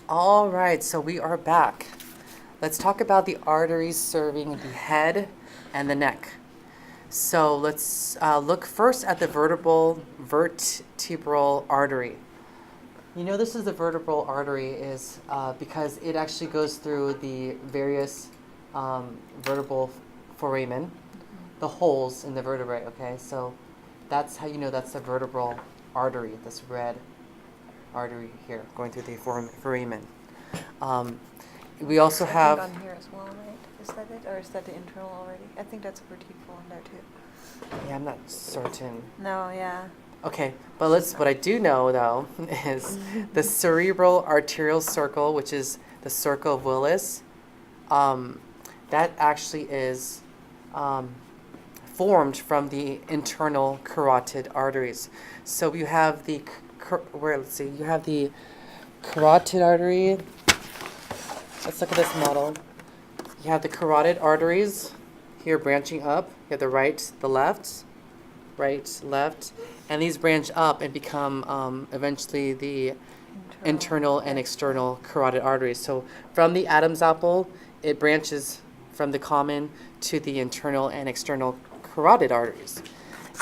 All right, so we are back. Let's talk about the arteries serving the head and the neck. So let's look first at the vertebral artery. You know, this is the vertebral artery is because it actually goes through the various vertebral foramen, the holes in the vertebrae. Okay, so that's how you know that's the vertebral artery. This red artery here going through the foramen. Um, we also have. I think on here as well, right? Is that it, or is that the internal already? I think that's a vertebral in there too. Yeah, I'm not certain. No, yeah. Okay, but what I do know though is the cerebral arterial circle, which is the circle of Willis. That actually is formed from the internal carotid arteries. So you have the you have the carotid artery. Let's look at this model. You have the carotid arteries here branching up. You have the right, the left, right, left, and these branch up and become eventually the internal and external carotid arteries. So from the Adam's apple, it branches from the common to the internal and external carotid arteries.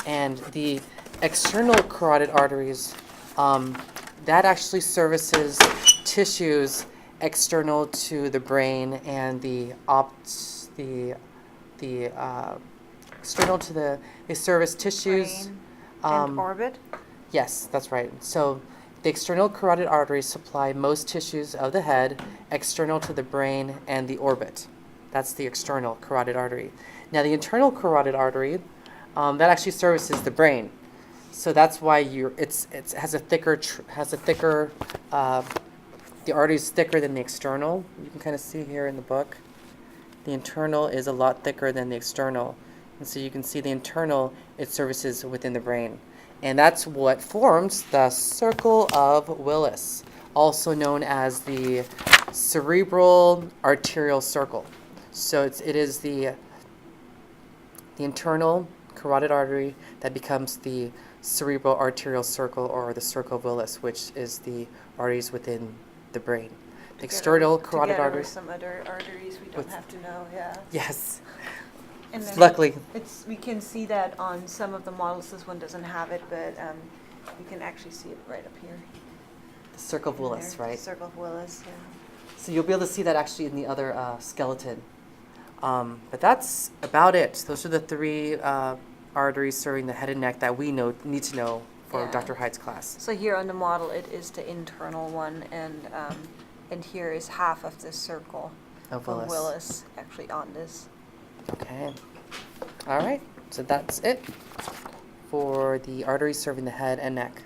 And the external carotid arteries, that actually services tissues external to the brain and the external to they service tissues. Brain and orbit? Yes, that's right. So the external carotid arteries supply most tissues of the head, external to the brain and the orbit. That's the external carotid artery. Now the internal carotid artery, that actually services the brain. So that's why it has a thicker the artery is thicker than the external. You can kind of see here in the book. The internal is a lot thicker than the external. And so you can see the internal, it services within the brain. And that's what forms the circle of Willis, also known as the cerebral arterial circle. So it is the internal carotid artery that becomes the cerebral arterial circle, or the circle of Willis, which is the arteries within the brain. The external carotid arteries. Some other arteries we don't have to know, yeah. Yes. And then Luckily. we can see that on some of the models. This one doesn't have it, but we can actually see it right up here. The circle of Willis, right? The circle of Willis, yeah. So you'll be able to see that actually in the other skeleton. But that's about it. Those are the three arteries serving the head and neck that we need to know for Dr. Hyde's class. So here on the model, it is the internal one, and here is half of this circle Of from Willis. Willis actually on this. Okay. All right. So that's it for the arteries serving the head and neck.